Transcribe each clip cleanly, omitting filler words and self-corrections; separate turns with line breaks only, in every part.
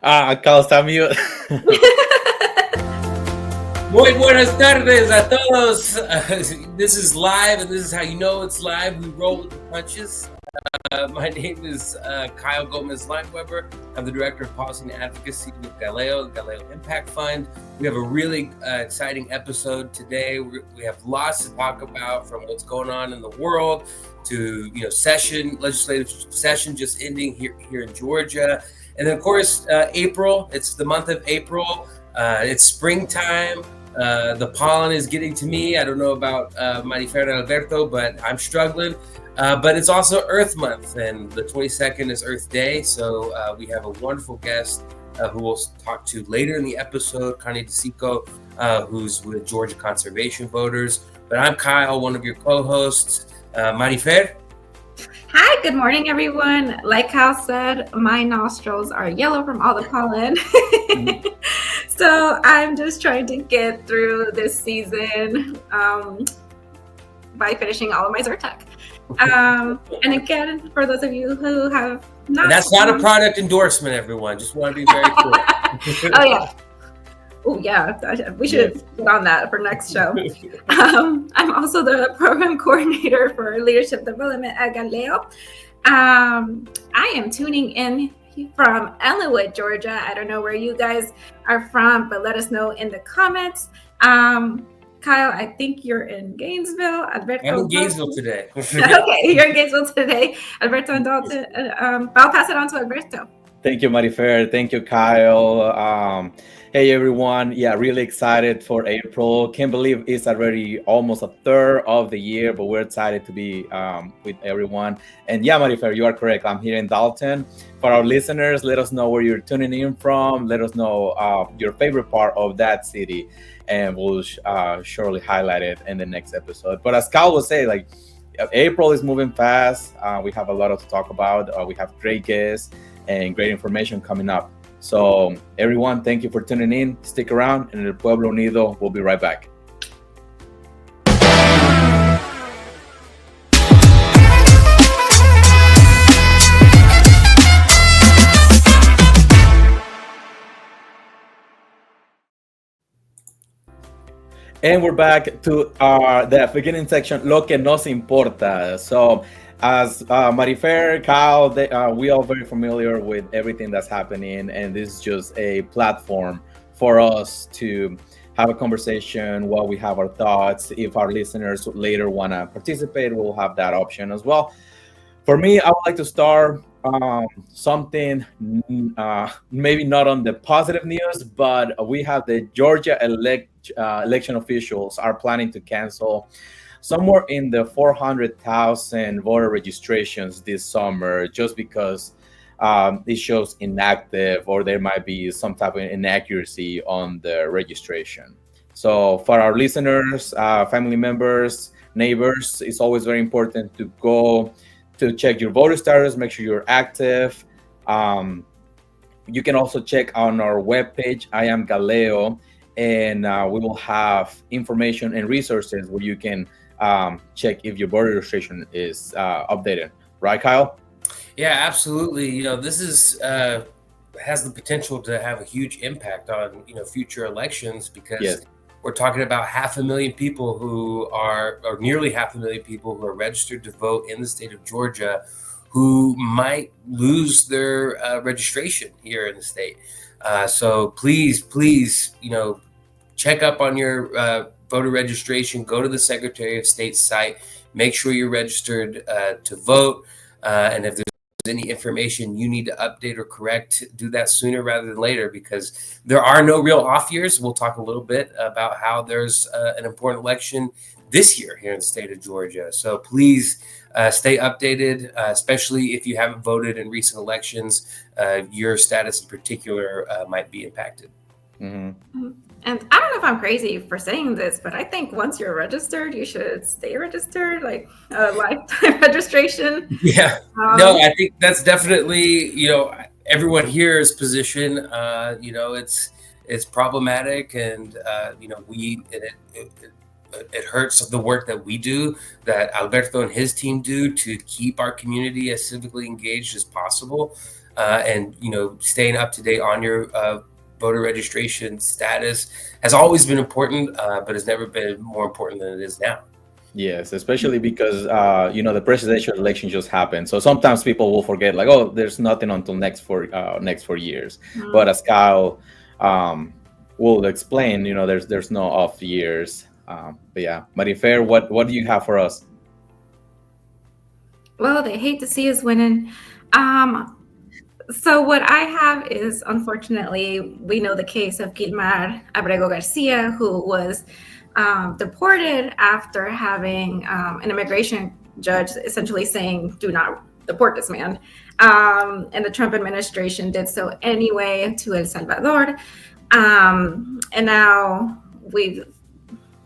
Acá está mute.
Muy buenas tardes a todos. This is live, and this is how you know it's live. We roll with the punches. My name is Kyle Gomez-Lineweber. I'm the Director of Policy and Advocacy with Galeo, the Galeo Impact Fund. We have a really exciting episode today. We have lots to talk about, from what's going on in the world to legislative session just ending here in Georgia. And then, of course, April. It's the month of April. It's springtime. The pollen is getting to me. I don't know about Marifer and Alberto, but I'm struggling. But it's also Earth Month, and the 22nd is Earth Day. So we have a wonderful guest who we'll talk to later in the episode, Connie Di Cicco, who's with Georgia Conservation Voters. But I'm Kyle, one of your co-hosts. Marifer?
Hi, good morning, everyone. Like Kyle said, my nostrils are yellow from all the pollen. So I'm just trying to get through this season by finishing all of my Zyrtec. And again, for those of you who have not...
And that's not a product endorsement, everyone. Just want to be very clear.
Oh, yeah. Oh, yeah. We should get on that for next show. I'm also the program coordinator for leadership development at Galeo. I am tuning in from Ellenwood, Georgia. I don't know where you guys are from, but let us know in the comments. Kyle, I think you're in Gainesville. Alberto,
I'm in Gainesville today.
Okay, you're in Gainesville today. Alberto and Dalton. I'll pass it on to Alberto.
Thank you, Marifer. Thank you, Kyle. Hey, everyone. Yeah, really excited for April. Can't believe it's already almost a third of the year, but we're excited to be with everyone. And yeah, Marifer, you are correct. I'm here in Dalton. For our listeners, let us know where you're tuning in from. Let us know your favorite part of that city, and we'll surely highlight it in the next episode. But as Kyle will say, April is moving fast. We have a lot to talk about. We have great guests and great information coming up. So everyone, thank you for tuning in. Stick around, and El Pueblo Unido will be right back. And we're back to the beginning section, Lo que nos importa. So as Marifer, Kyle, we are very familiar with everything that's happening, and this is just a platform for us to have a conversation while we have our thoughts. If our listeners later want to participate, we'll have that option as well. For me, I would like to start something maybe not on the positive news, but we have the Georgia election officials are planning to cancel somewhere in the 400,000 voter registrations this summer, just because it shows inactive, or there might be some type of inaccuracy on the registration. So for our listeners, family members, neighbors, it's always very important to go to check your voter status, make sure you're active. You can also check on our webpage, I Am Galeo, and we will have information and resources where you can check if your voter registration is updated. Right, Kyle?
Yeah, absolutely. This is has the potential to have a huge impact on future elections, because we're talking about 500,000 people or nearly 500,000 people who are registered to vote in the state of Georgia, who might lose their registration here in the state. So please, check up on your voter registration. Go to the Secretary of State's site. Make sure you're registered to vote. And if there's any information you need to update or correct, do that sooner rather than later, because there are no real off years. We'll talk a little bit about how there's an important election this year here in the state of Georgia. So please stay updated, especially if you haven't voted in recent elections. Your status in particular might be impacted.
Mm-hmm. And I don't know if I'm crazy for saying this, but I think once you're registered, you should stay registered, like a lifetime registration.
Yeah. No, I think that's definitely, everyone here's position. It's problematic, and it hurts the work that we do, that Alberto and his team do, to keep our community as civically engaged as possible. and staying up to date on your voter registration status has always been important, but has never been more important than it is now.
Yes, especially because the presidential election just happened. So sometimes people will forget, like, oh, there's nothing until next 4 years. But as Kyle will explain, there's no off years. But yeah, Marifer, what do you have for us?
Well, they hate to see us winning. So what I have is, unfortunately, we know the case of Gilmar Abrego Garcia, who was deported after having an immigration judge essentially saying, "Do not deport this man." And the Trump administration did so anyway to El Salvador. And now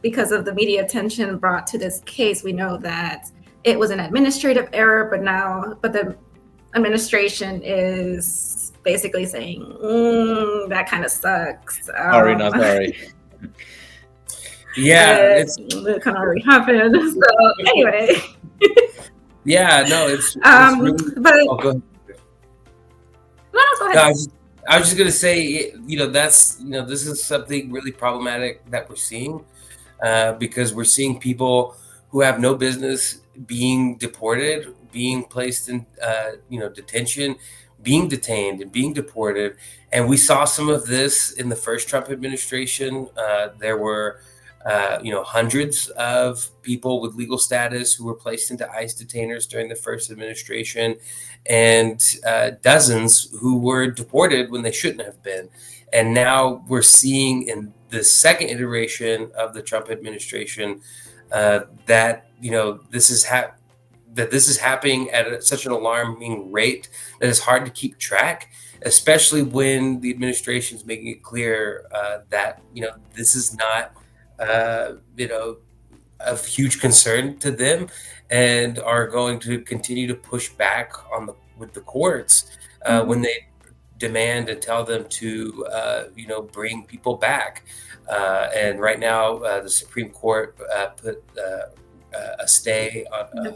because of the media attention brought to this case, we know that it was an administrative error, but the administration is basically saying that kind of sucks.
Sorry, not sorry.
Yeah,
it kind of already happened. So anyway.
Yeah, no, it's really,
but
oh, go ahead.
No, go ahead.
I was just gonna say, that's this is something really problematic that we're seeing, because we're seeing people who have no business being deported, being placed in detention, being detained and being deported. And we saw some of this in the first Trump administration. There were hundreds of people with legal status who were placed into ICE detainers during the first administration, and dozens who were deported when they shouldn't have been. And now we're seeing in the second iteration of the Trump administration that this is happening at such an alarming rate that it's hard to keep track, especially when the administration is making it clear that this is not of huge concern to them, and are going to continue to push back with the courts when they demand and tell them to bring people back. And right now, the Supreme Court put a stay on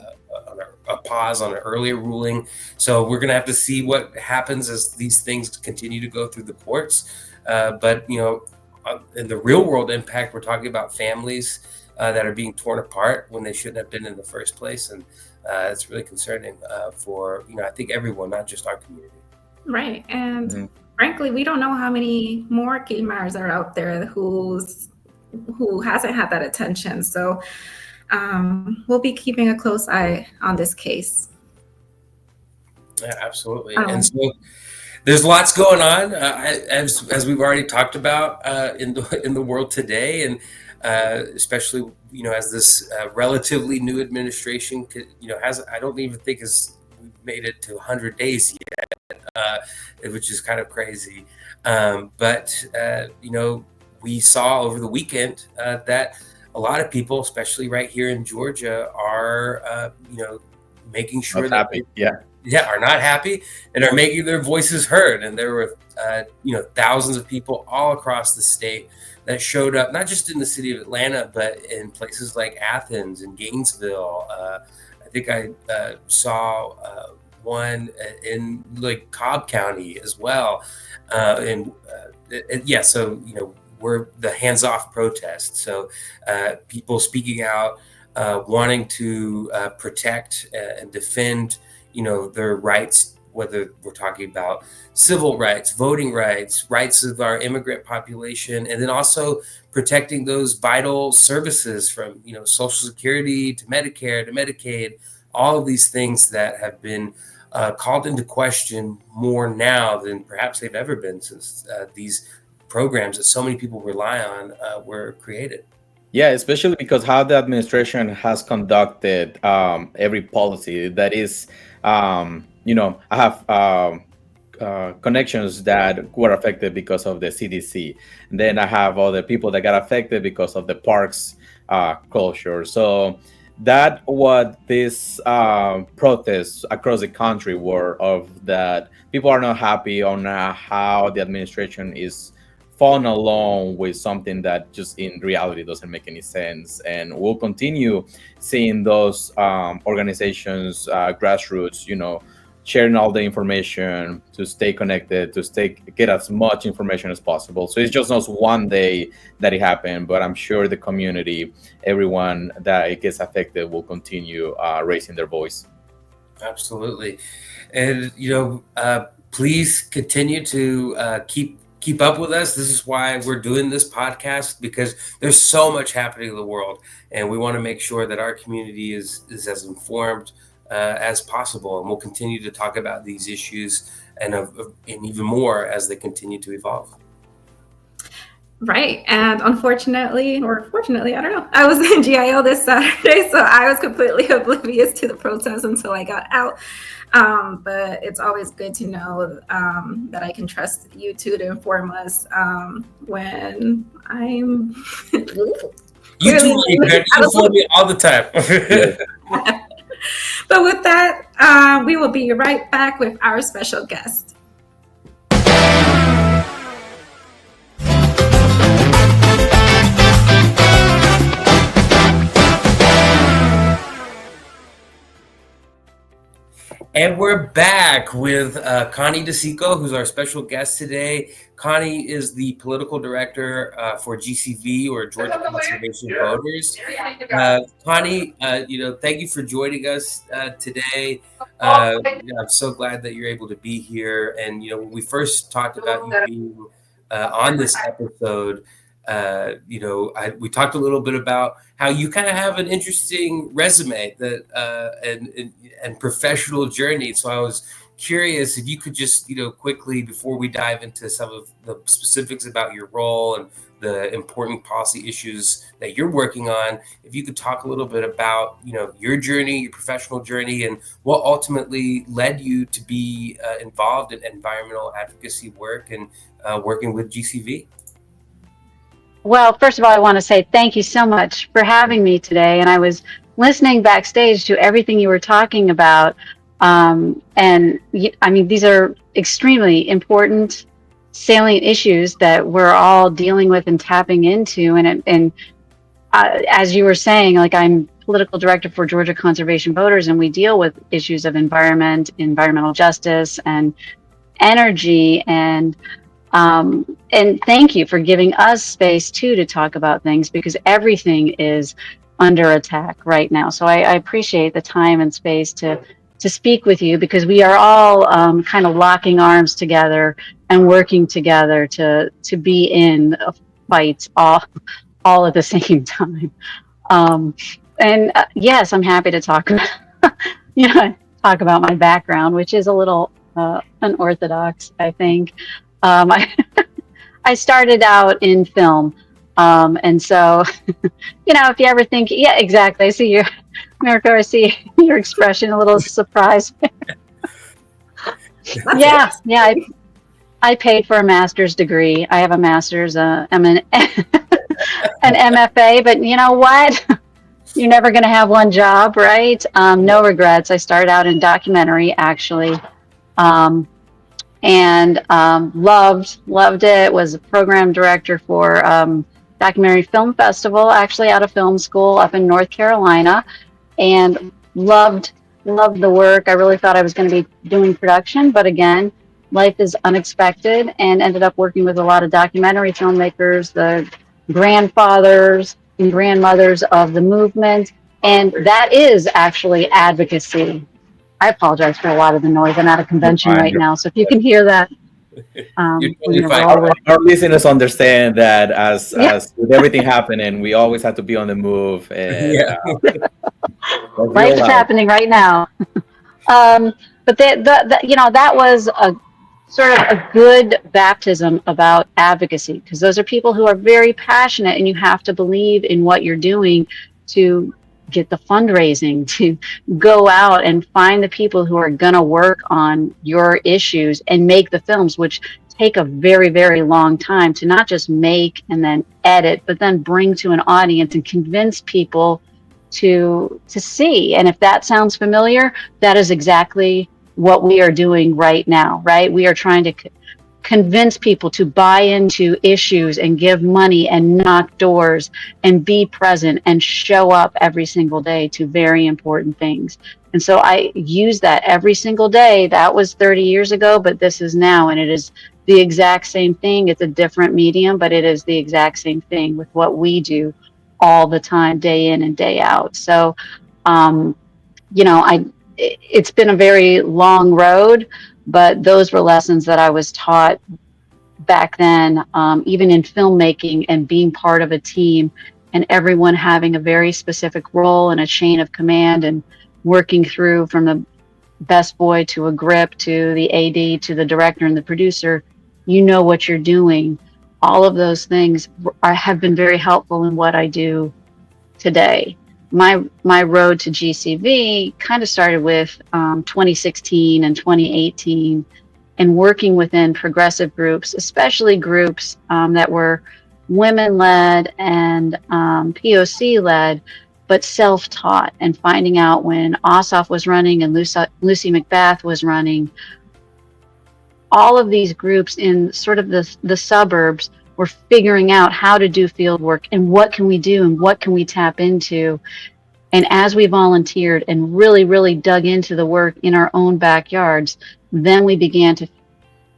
a pause on an earlier ruling. So we're going to have to see what happens as these things continue to go through the courts. But in the real world impact, we're talking about families that are being torn apart when they shouldn't have been in the first place. And it's really concerning for, I think everyone, not just our community.
Right. And frankly, we don't know how many more Gilmars are out there who hasn't had that attention. So we'll be keeping a close eye on this case.
Yeah, absolutely. And so there's lots going on, as we've already talked about in the world today, and especially as this relatively new administration I don't even think has made it to 100 days yet, which is kind of crazy. But we saw over the weekend that a lot of people, especially right here in Georgia, are making sure that are not happy and are making their voices heard. And there were thousands of people all across the state that showed up, not just in the city of Atlanta, but in places like Athens and Gainesville. I think I saw one in like Cobb County as well. So we're the hands-off protest. So people speaking out, wanting to protect and defend their rights, whether we're talking about civil rights, voting rights, rights of our immigrant population, and then also protecting those vital services from Social Security to Medicare to Medicaid, all of these things that have been called into question more now than perhaps they've ever been since these programs that so many people rely on were created.
Yeah, especially because how the administration has conducted every policy. That is, I have connections that were affected because of the CDC. And then I have other people that got affected because of the parks closure. So that what these protests across the country were of, that people are not happy on how the administration is following along with something that just in reality doesn't make any sense. And we'll continue seeing those organizations, grassroots, sharing all the information, to stay connected, get as much information as possible. So it's just not one day that it happened, but I'm sure the community, everyone that it gets affected, will continue raising their voice.
Absolutely. And, please continue to keep up with us. This is why we're doing this podcast, because there's so much happening in the world, and we want to make sure that our community is as informed as possible. And we'll continue to talk about these issues and even more as they continue to evolve.
Right. And unfortunately, or fortunately, I don't know, I was in GIL this Saturday, so I was completely oblivious to the protest until I got out. But it's always good to know that I can trust you two to inform us when I'm...
You too, you inform me all the time.
But with that, we will be right back with our special guest.
And we're back with Connie Di Cicco, who's our special guest today. Connie is the political director for GCV, or Georgia Conservation Voters. Connie, thank you for joining us today. I'm so glad that you're able to be here. And when we first talked about you being on this episode, we talked a little bit about how you kind of have an interesting resume and professional journey. So I was curious if you could just, quickly, before we dive into some of the specifics about your role and the important policy issues that you're working on, if you could talk a little bit about, your journey, your professional journey, and what ultimately led you to be involved in environmental advocacy work and working with GCV.
Well, first of all, I want to say thank you so much for having me today. And I was listening backstage to everything you were talking about. These are extremely important, salient issues that we're all dealing with and tapping into. And as you were saying, I'm political director for Georgia Conservation Voters, and we deal with issues of environmental justice, and energy, and thank you for giving us space too to talk about things, because everything is under attack right now. So I appreciate the time and space to speak with you, because we are all kind of locking arms together and working together to be in a fight all at the same time. Yes, I'm happy to talk about talk about my background, which is a little unorthodox, I think. I started out in film. And so, if you ever think, yeah, exactly. I see your, Mirko, I see your expression, a little surprised. Yeah. I paid for a master's degree. I have a master's, I'm an MFA, but you know what? You're never going to have one job, right? No regrets. I started out in documentary, actually. Loved it. Was a program director for Documentary Film Festival, actually out of film school up in North Carolina, and loved the work. I really thought I was going to be doing production, but again, life is unexpected, and ended up working with a lot of documentary filmmakers, the grandfathers and grandmothers of the movement, and that is actually advocacy. I apologize for a lot of the noise. I'm at a convention right now, so if you can hear that.
Our listeners understand that as with everything happening, we always have to be on the move. And,
life is happening right now. But that was a sort of a good baptism about advocacy, because those are people who are very passionate, and you have to believe in what you're doing to get the fundraising, to go out and find the people who are going to work on your issues and make the films, which take a very, very long time to not just make and then edit, but then bring to an audience and convince people to see. And if that sounds familiar, that is exactly what we are doing right now, right? We are trying to convince people to buy into issues and give money and knock doors and be present and show up every single day to very important things. And so I use that every single day. That was 30 years ago, but this is now, and it is the exact same thing. It's a different medium, but it is the exact same thing with what we do all the time, day in and day out. So, it's been a very long road, but those were lessons that I was taught back then, even in filmmaking and being part of a team and everyone having a very specific role and a chain of command and working through from the best boy to a grip to the AD to the director and the producer. You know what you're doing. All of those things have been very helpful in what I do today. My road to GCV kind of started with 2016 and 2018, and working within progressive groups, especially groups that were women-led and POC-led, but self-taught, and finding out when Ossoff was running and Lucy McBath was running, all of these groups in sort of the suburbs were figuring out how to do field work and what can we do and what can we tap into. And as we volunteered and really, really dug into the work in our own backyards, then we began to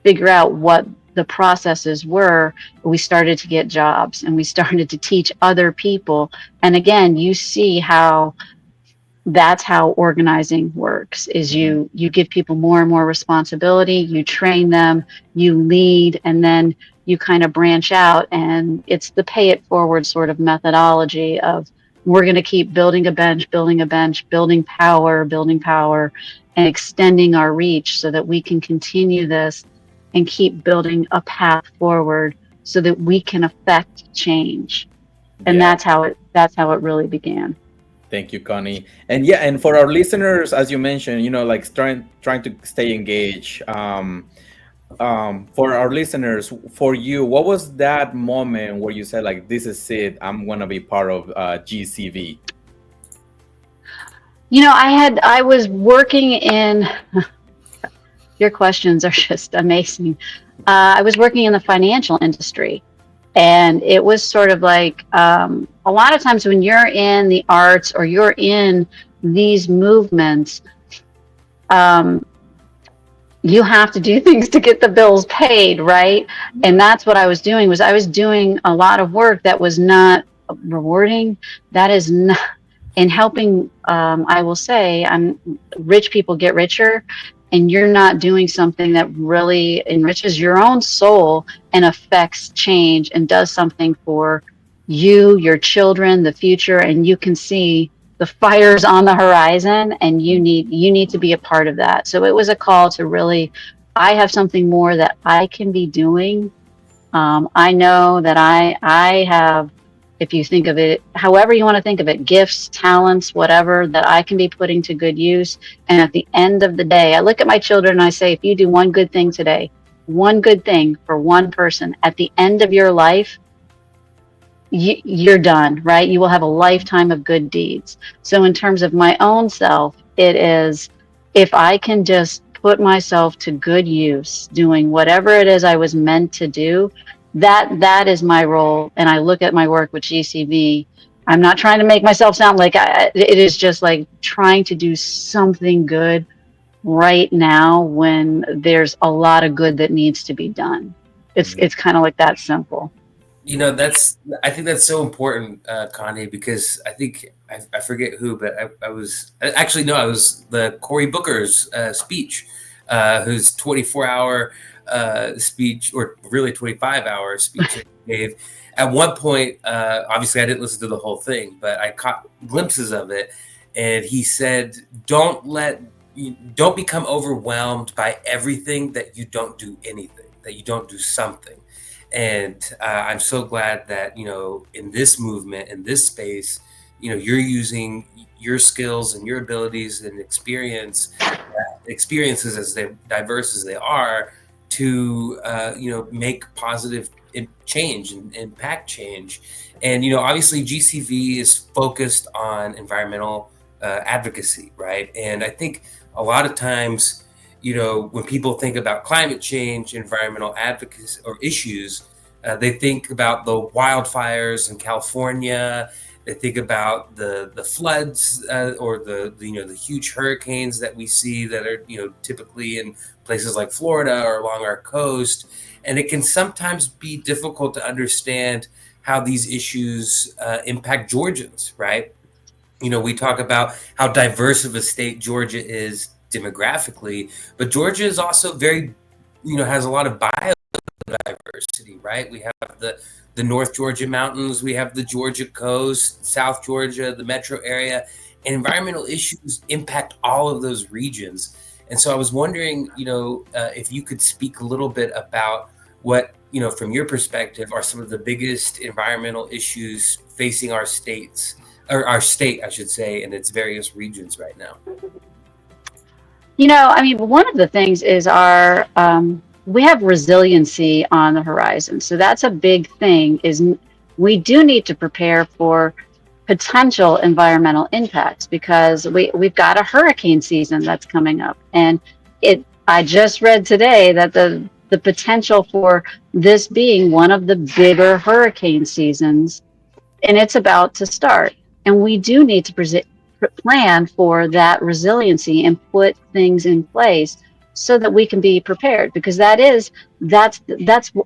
figure out what the processes were. We started to get jobs and we started to teach other people. And again, you see how that's how organizing works, is you give people more and more responsibility, you train them, you lead, and then you kind of branch out. And it's the pay it forward sort of methodology of, we're going to keep building a bench, building power, and extending our reach so that we can continue this and keep building a path forward so that we can affect change. And that's how it really began.
Thank you, Connie. And yeah, and for our listeners, as you mentioned, like trying to stay engaged. For our listeners, for you, what was that moment where you said, like, this is it, I'm gonna be part of GCV?
I was working in your questions are just amazing. I was working in the financial industry, and it was sort of like a lot of times when you're in the arts or you're in these movements, you have to do things to get the bills paid, right? And that's what I was doing. I was doing a lot of work that was not rewarding. That is not in helping. I will say, rich people get richer, and you're not doing something that really enriches your own soul and affects change and does something for you, your children, the future, and you can see the fires on the horizon, and you need to be a part of that. So it was a call to really, I have something more that I can be doing. I know that I have, if you think of it, however you want to think of it, gifts, talents, whatever, that I can be putting to good use. And at the end of the day, I look at my children and I say, if you do one good thing today, one good thing for one person, at the end of your life, you're done, right? You will have a lifetime of good deeds. So in terms of my own self, it is, if I can just put myself to good use, doing whatever it is I was meant to do, that is my role. And I look at my work with GCV. I'm not trying to make myself sound like it is just like trying to do something good right now when there's a lot of good that needs to be done. It's kind of like that simple.
I think that's so important, Connie, because I think I forget who, but I was actually, no, I was the Cory Booker's speech, whose 24-hour speech, or really 25-hour speech that he gave. At one point, obviously I didn't listen to the whole thing, but I caught glimpses of it, and he said, don't become overwhelmed by everything that you don't do anything, that you don't do something. And I'm so glad that, in this movement, in this space, you're using your skills and your abilities and experiences as diverse as they are to, make positive change and impact change. And, obviously GCV is focused on environmental advocacy, right? And I think a lot of times, when people think about climate change, environmental advocacy or issues, they think about the wildfires in California I think about the floods or the huge hurricanes that we see that are typically in places like Florida or along our coast, and it can sometimes be difficult to understand how these issues impact Georgians, right? We talk about how diverse of a state Georgia is demographically, but Georgia is also very, has a lot of biodiversity, right? We have the North Georgia mountains, we have the Georgia coast, South Georgia, the metro area, and environmental issues impact all of those regions. And so I was wondering, if you could speak a little bit about what, from your perspective, are some of the biggest environmental issues facing our states, or our state, I should say, in its various regions right now.
One of the things is we have resiliency on the horizon. So that's a big thing, is we do need to prepare for potential environmental impacts, because we've got a hurricane season that's coming up. And I just read today that the potential for this being one of the bigger hurricane seasons, and it's about to start. And we do need to plan for that resiliency and put things in place so that we can be prepared, because that's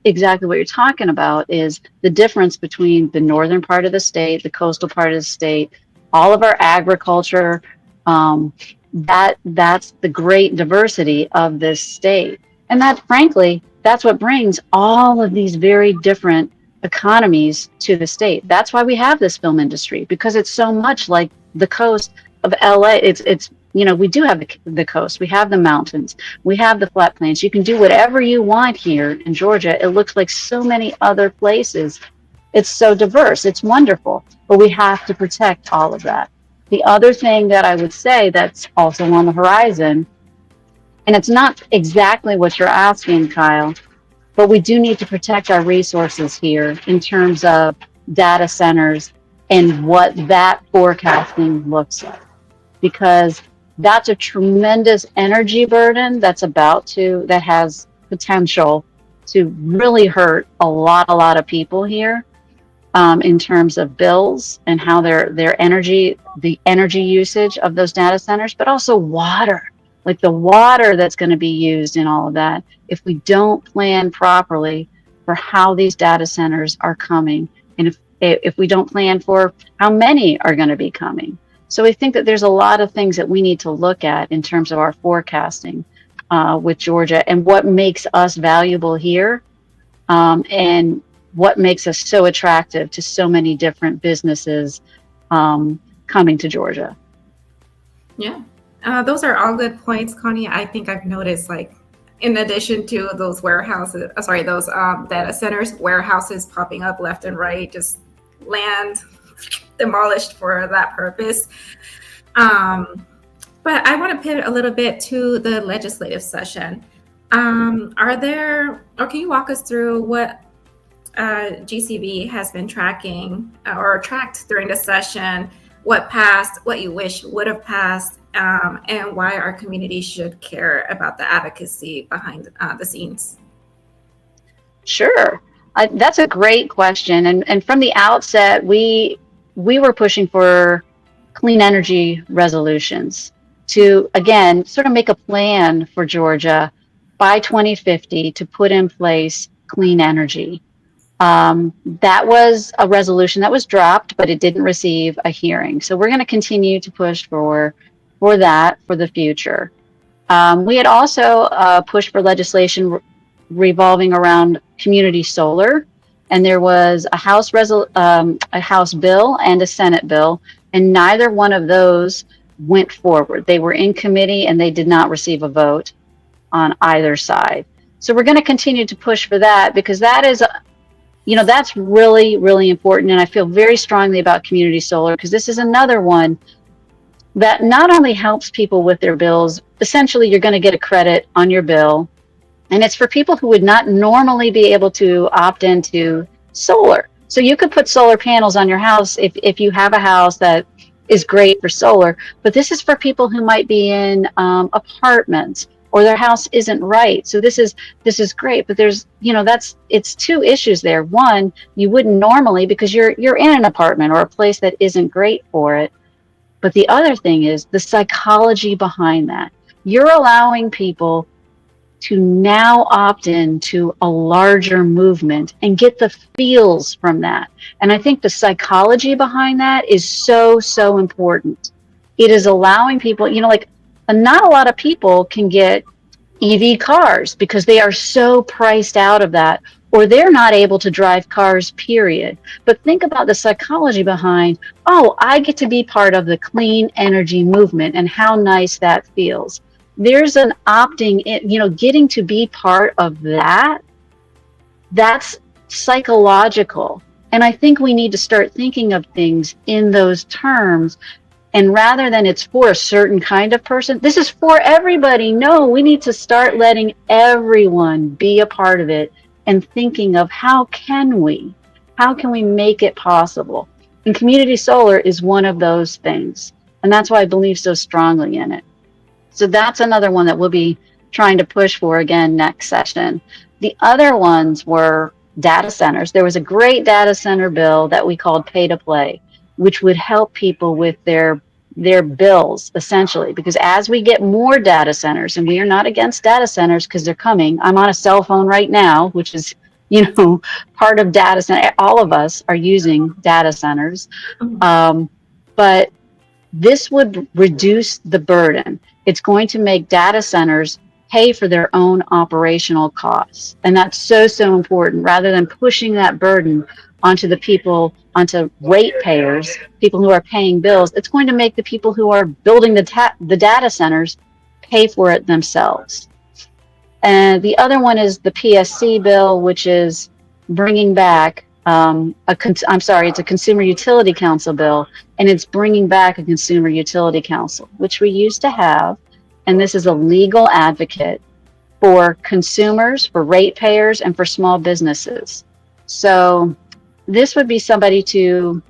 exactly what you're talking about, is the difference between the northern part of the state, the coastal part of the state, all of our agriculture. That's the great diversity of this state, and that, frankly, that's what brings all of these very different economies to the state. That's why we have this film industry, because it's so much like the coast of LA. It's we do have the coast, we have the mountains, we have the flat plains. You can do whatever you want here in Georgia. It looks like so many other places. It's so diverse. It's wonderful, but we have to protect all of that. The other thing that I would say that's also on the horizon, and it's not exactly what you're asking, Kyle, but we do need to protect our resources here in terms of data centers and what that forecasting looks like, because that's a tremendous energy burden that has potential to really hurt a lot of people here, in terms of bills and how the energy usage of those data centers, but also water, like the water that's going to be used in all of that. If we don't plan properly for how these data centers are coming, and if we don't plan for how many are going to be coming. So we think that there's a lot of things that we need to look at in terms of our forecasting with Georgia, and what makes us valuable here, and what makes us so attractive to so many different businesses coming to Georgia.
Yeah, those are all good points, Connie. I think I've noticed, like, in addition to those data centers, warehouses popping up left and right, just land demolished for that purpose. But I want to pivot a little bit to the legislative session. Can you walk us through what GCB has been tracking or tracked during the session, what passed, what you wish would have passed, and why our community should care about the advocacy behind the scenes?
Sure. That's a great question. And from the outset, we were pushing for clean energy resolutions to, again, sort of make a plan for Georgia by 2050 to put in place clean energy. That was a resolution that was dropped, but it didn't receive a hearing. So we're going to continue to push for that for the future. We had also pushed for legislation revolving around community solar, and there was a House bill and a Senate bill, and neither one of those went forward. They were in committee and they did not receive a vote on either side. So we're going to continue to push for that, because that is, that's really, really important. And I feel very strongly about community solar, because this is another one that not only helps people with their bills. Essentially, you're going to get a credit on your bill, and it's for people who would not normally be able to opt into solar. So you could put solar panels on your house if you have a house that is great for solar, but this is for people who might be in apartments or their house isn't right. So this is great, but there's, it's two issues there. One, you wouldn't normally, because you're in an apartment or a place that isn't great for it. But the other thing is the psychology behind that. You're allowing people to now opt in to a larger movement and get the feels from that. And I think the psychology behind that is so, so important. It is allowing people, like, not a lot of people can get EV cars because they are so priced out of that, or they're not able to drive cars, period. But think about the psychology behind, oh, I get to be part of the clean energy movement and how nice that feels. There's an opting in, getting to be part of that. That's psychological. And I think we need to start thinking of things in those terms. And rather than it's for a certain kind of person, this is for everybody. No, we need to start letting everyone be a part of it and thinking of how can we make it possible? And community solar is one of those things. And that's why I believe so strongly in it. So that's another one that we'll be trying to push for again next session. The other ones were data centers. There was a great data center bill that we called pay to play, which would help people with their bills, essentially, because as we get more data centers, and we are not against data centers because they're coming. I'm on a cell phone right now, which is, part of data center. All of us are using data centers. But this would reduce the burden. It's going to make data centers pay for their own operational costs. And that's so, so important, rather than pushing that burden onto the people, onto ratepayers, people who are paying bills. It's going to make the people who are building the data centers pay for it themselves. And the other one is the PSC bill, which is bringing back it's a Consumer Utility Council bill, and it's bringing back a Consumer Utility Council, which we used to have. And this is a legal advocate for consumers, for ratepayers, and for small businesses. So this would be somebody to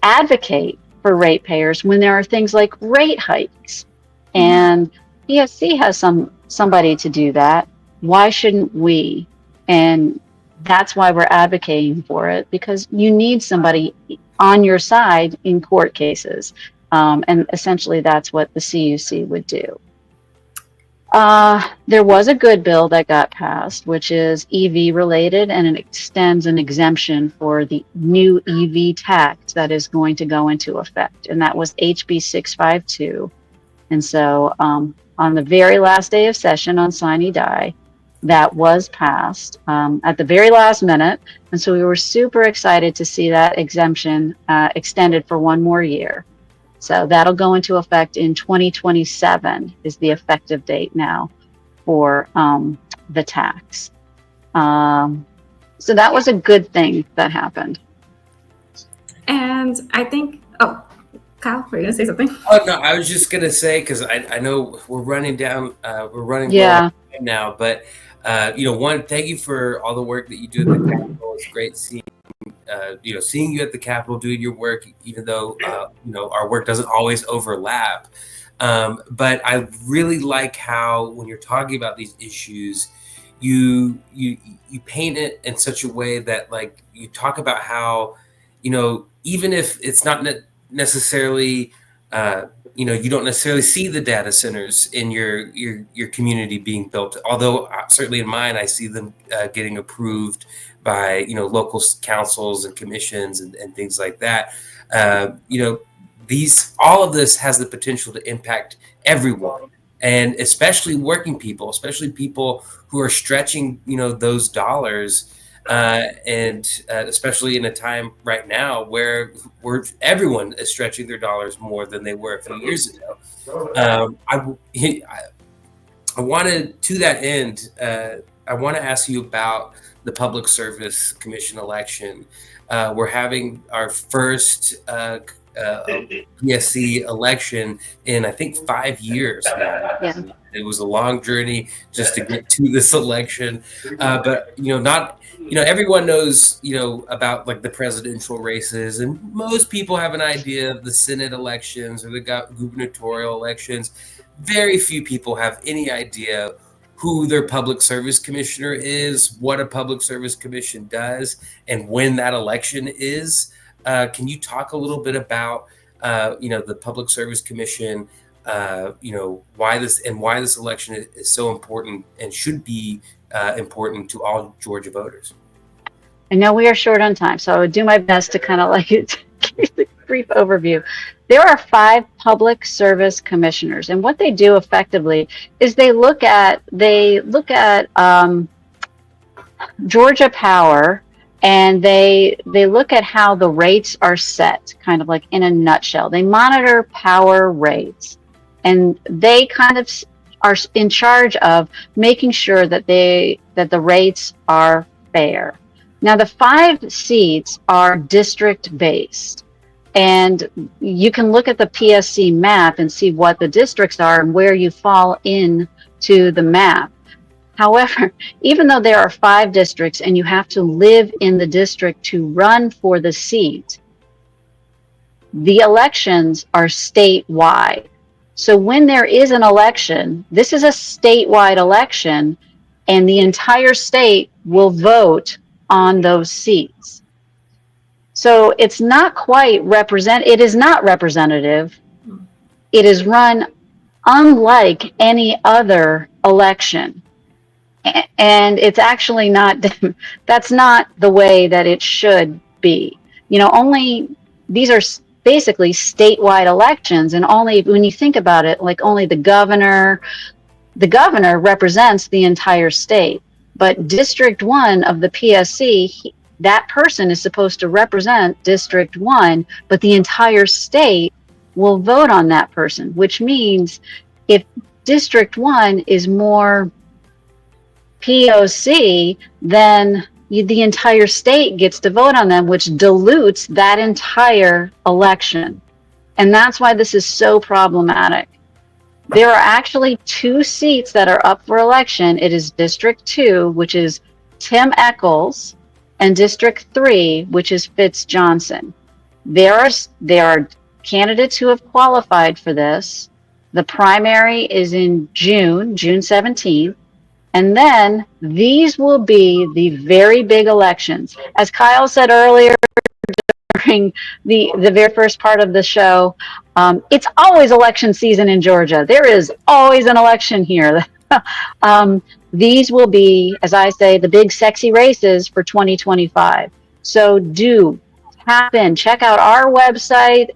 advocate for ratepayers when there are things like rate hikes. And PSC has somebody to do that. Why shouldn't we? And that's why we're advocating for it, because you need somebody on your side in court cases. And essentially that's what the CUC would do. There was a good bill that got passed, which is EV related, and it extends an exemption for the new EV tax that is going to go into effect. And that was HB 652. And so on the very last day of session on Sine Die, that was passed at the very last minute. And so we were super excited to see that exemption extended for one more year. So that'll go into effect in 2027 is the effective date now for the tax. So that was a good thing that happened.
And I think, Kyle, were you gonna say something?
Oh no, I was just gonna say, because I know we're running
Yeah.
low now, but one, thank you for all the work that you do at the Capitol. It's great seeing seeing you at the Capitol doing your work, even though our work doesn't always overlap. But I really like how, when you're talking about these issues, you paint it in such a way that, like, you talk about how, even if it's not necessarily you don't necessarily see the data centers in your community being built, although certainly in mine I see them getting approved by local councils and commissions and things like that. All of this has the potential to impact everyone, and especially working people, especially people who are stretching those dollars. And especially in a time right now where everyone is stretching their dollars more than they were a few years ago. I wanted, to that end, I want to ask you about the Public Service Commission election. We're having our first PSC election in, I think, 5 years now.
Yeah.
It was a long journey just to get to this election, but everyone knows about, like, the presidential races, and most people have an idea of the Senate elections or the gubernatorial elections. very few people have any idea who their public service commissioner is, what a public service commission does, and when that election is. Can you talk a little bit about, the public service commission, why this election is so important and should be important to all Georgia voters?
I know we are short on time, so I would do my best to kind of give a brief overview. There are 5 public service commissioners, and what they do effectively is they look at Georgia Power, and they look at how the rates are set, kind of like in a nutshell. They monitor power rates, and they kind of are in charge of making sure that the rates are fair. Now, the 5 seats are district based, and you can look at the PSC map and see what the districts are and where you fall in to the map. However, even though there are 5 districts and you have to live in the district to run for the seat, the elections are statewide. So when there is an election, this is a statewide election, and the entire state will vote on those seats. So it's not quite it is not representative. It is run unlike any other election. And it's actually not, that's not the way that it should be. These are basically statewide elections, and only, when you think about it, like only the governor represents the entire state. But District 1 of the PSC, that person is supposed to represent District 1, but the entire state will vote on that person, which means if District 1 is more POC, then the entire state gets to vote on them, which dilutes that entire election. And that's why this is so problematic. There are actually 2 seats that are up for election. It is District 2, which is Tim Eccles, and District 3, which is Fitz Johnson. There are candidates who have qualified for this. The primary is in June 17th. And then these will be the very big elections. As Kyle said earlier during the very first part of the show, it's always election season in Georgia. There is always an election here. These will be, as I say, the big sexy races for 2025. So do tap in, check out our website,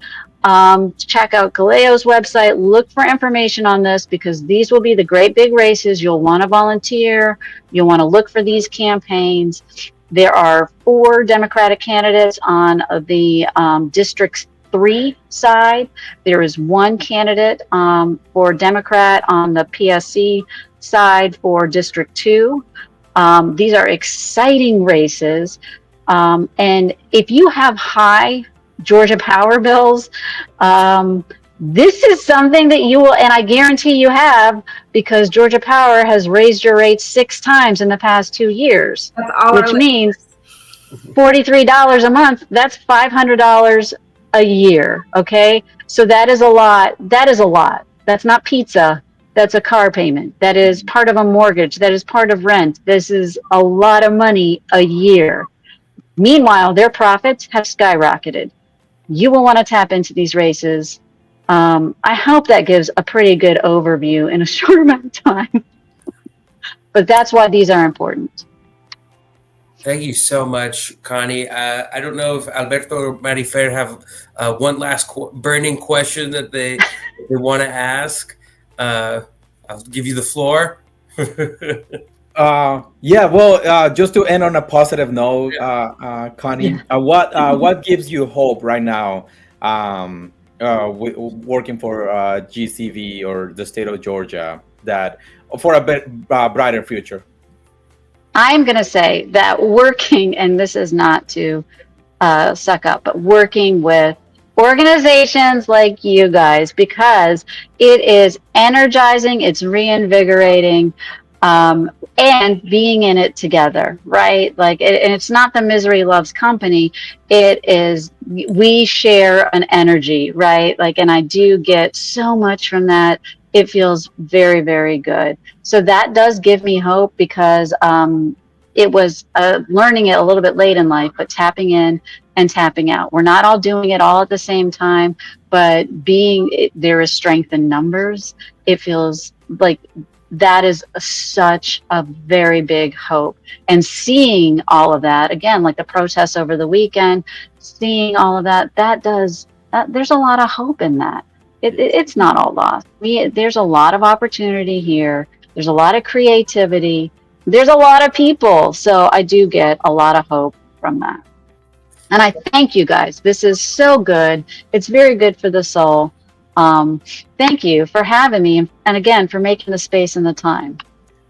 check out Galeo's website, look for information on this, because these will be the great big races. You'll want to volunteer. You'll want to look for these campaigns. There are 4 Democratic candidates on the District 3 side. There is 1 candidate for Democrat on the PSC side for District 2. These are exciting races. And if you have high Georgia Power bills, this is something that you will, and I guarantee you have, because Georgia Power has raised your rates 6 times in the past 2 years, which means $43 a month. That's $500 a year. Okay. So that is a lot. That's not pizza. That's a car payment. That is part of a mortgage. That is part of rent. This is a lot of money a year. Meanwhile, their profits have skyrocketed. You will want to tap into these races. I hope that gives a pretty good overview in a short amount of time. But that's why these are important.
Thank you so much, Connie. I don't know if Alberto or Marifer have one last burning question that they want to ask. I'll give you the floor.
Just to end on a positive note, Connie, what gives you hope right now, working for GCV or the state of Georgia, that for a bit brighter future?
I'm going to say that working, and this is not to suck up, but working with organizations like you guys, because it is energizing, it's reinvigorating, and being in it together, right? And it's not the misery loves company. It is, we share an energy, right? And I do get so much from that. it feels very, very good. So that does give me hope, because it was learning it a little bit late in life, but tapping in and tapping out. We're not all doing it all at the same time, but there is strength in numbers. It feels like that is such a very big hope. And seeing all of that, again, like the protests over the weekend, seeing all of that, there's a lot of hope in that. It's not all lost. There's a lot of opportunity here. There's a lot of creativity. There's a lot of people. So I do get a lot of hope from that. And I thank you guys. This is so good. It's very good for the soul. Thank you for having me, and again, for making the space and the time.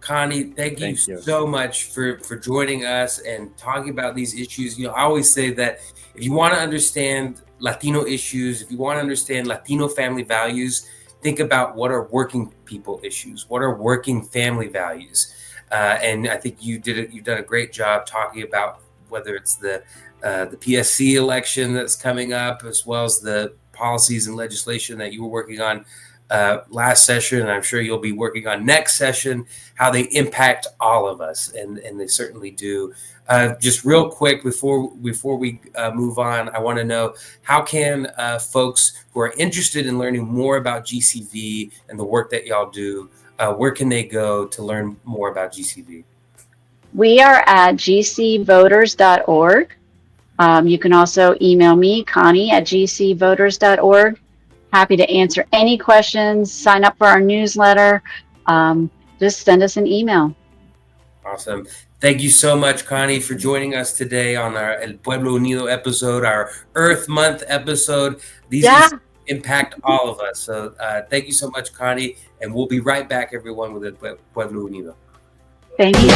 Connie, thank you so much for joining us and talking about these issues. I always say that if you want to understand Latino issues, if you want to understand Latino family values, think about what are working people issues, what are working family values. And I think you've done a great job talking about whether it's the PSC election that's coming up, as well as the policies and legislation that you were working on last session, and I'm sure you'll be working on next session, how they impact all of us, and they certainly do. Just real quick before we move on, I want to know, how can folks who are interested in learning more about GCV and the work that y'all do, where can they go to learn more about GCV?
We are at gcvoters.org. You can also email me, Connie, at gcvoters.org. Happy to answer any questions, sign up for our newsletter. Just send us an email.
Awesome. Thank you so much, Connie, for joining us today on our El Pueblo Unido episode, our Earth Month episode. These issues impact all of us. So thank you so much, Connie. And we'll be right back, everyone, with El Pueblo Unido.
Thank you.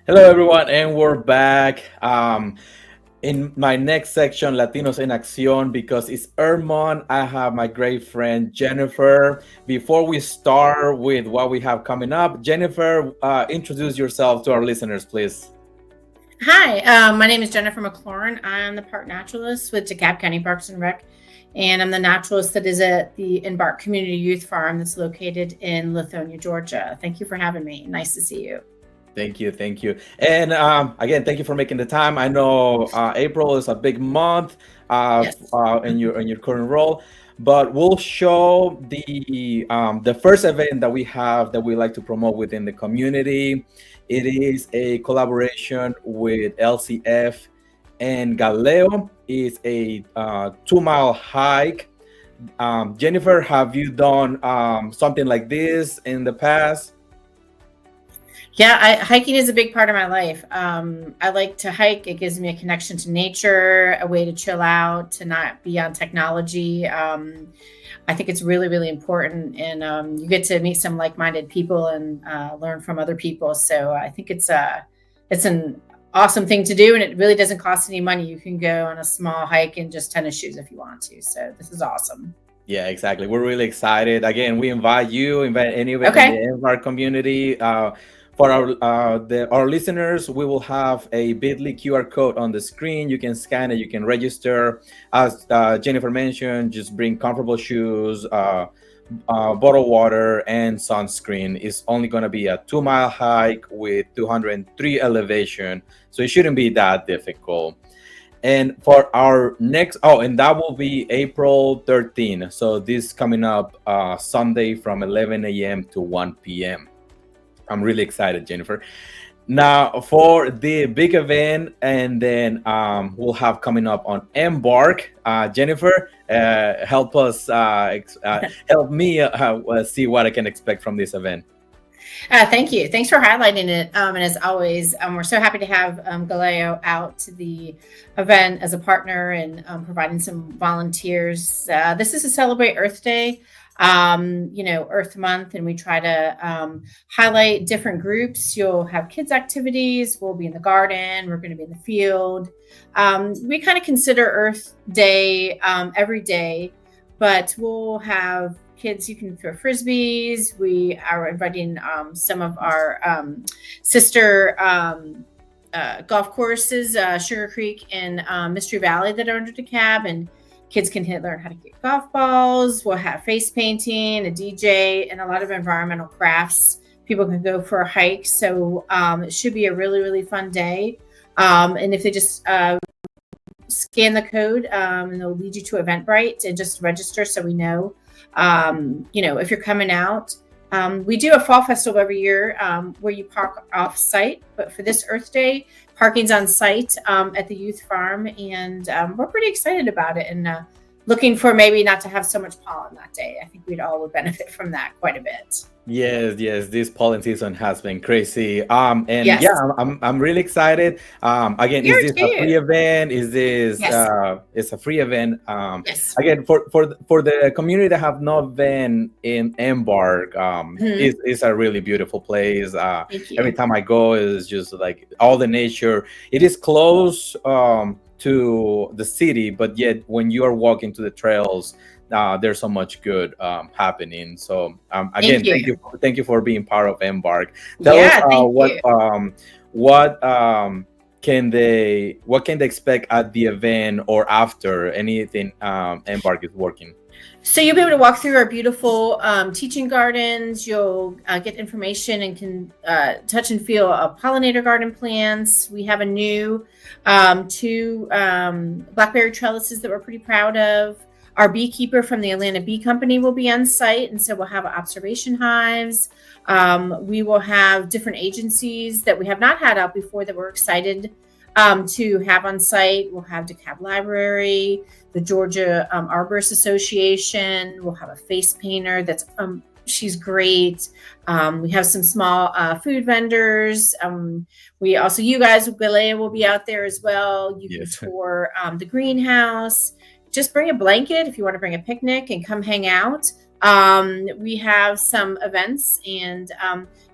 Hello, everyone, and we're back. In my next section, Latinos en Acción, because it's Earth Month, I have my great friend Jennifer. Before we start with what we have coming up, Jennifer, introduce yourself to our listeners, please.
Hi, my name is Jennifer McLaurin. I'm the park naturalist with DeKalb County Parks and Rec, and I'm the naturalist that is at the Embark Community Youth Farm that's located in Lithonia, Georgia. Thank you for having me. Nice to see you.
Thank you. And again, thank you for making the time. I know April is a big month
Yes.
in your current role, but we'll show the first event that we have that we like to promote within the community. It is a collaboration with LCF and Galileo. It's a 2-mile hike. Jennifer, have you done something like this in the past?
Yeah, hiking is a big part of my life. I like to hike. It gives me a connection to nature, a way to chill out, to not be on technology. I think it's really, really important. And you get to meet some like-minded people and learn from other people. So I think it's an awesome thing to do. And it really doesn't cost any money. You can go on a small hike in just tennis shoes if you want to. So this is awesome. Yeah,
exactly. We're really excited. Again, we invite anyone in our community. For our listeners, we will have a bit.ly QR code on the screen. You can scan it, you can register. As Jennifer mentioned, just bring comfortable shoes, bottled water, and sunscreen. It's only going to be a 2-mile hike with 203 elevation, so it shouldn't be that difficult. And for our next, and that will be April 13. So this coming up Sunday from 11 a.m. to 1 p.m. I'm really excited, Jennifer. Now for the big event, and then we'll have coming up on Embark. Jennifer, help us, help me see what I can expect from this event.
Thank you. Thanks for highlighting it. And as always, we're so happy to have Galeo out to the event as a partner and providing some volunteers. This is to celebrate Earth Day, Earth Month, and we try to highlight different groups. You'll have kids' activities. We'll be in the garden. We're going to be in the field. We kind of consider Earth Day every day, but we'll have kids, you can throw frisbees. We are inviting some of our sister golf courses, Sugar Creek and Mystery Valley, that are under DeKalb, and kids can learn how to get golf balls. We'll have face painting, a DJ, and a lot of environmental crafts. People can go for a hike. So it should be a really, really fun day. And if they just scan the code, and they'll lead you to Eventbrite and just register so we know. If you're coming out, we do a fall festival every year where you park off site, but for this Earth Day, parking's on site at the youth farm, and we're pretty excited about it and looking for maybe not to have so much pollen that day. I think we'd all would benefit from that quite a bit.
Yes, this pollen season has been crazy. And
Yes.
yeah, I'm really excited. Again,
Here
is this
too.
a free event? Is this
Yes.
it's a free event?
Yes.
Again, for the community that have not been in Embark, it's a really beautiful place.
Thank you.
Every time I go, it's just like all the nature. It is close to the city, but yet when you are walking to the trails, there's so much good happening. So again, thank you for being part of Embark. Tell us what can they expect at the event or after anything Embark is working.
So you'll be able to walk through our beautiful teaching gardens. You'll get information and can touch and feel pollinator garden plants. We have a new 2 blackberry trellises that we're pretty proud of. Our beekeeper from the Atlanta Bee Company will be on site, and so we'll have observation hives. We will have different agencies that we have not had out before that we're excited to have on site. We'll have DeKalb Library, the Georgia Arborist Association. We'll have a face painter that's she's great. We have some small food vendors. We also, you guys, Galea will be out there as well. You can tour the greenhouse. Just bring a blanket if you want to bring a picnic and come hang out. We have some events, and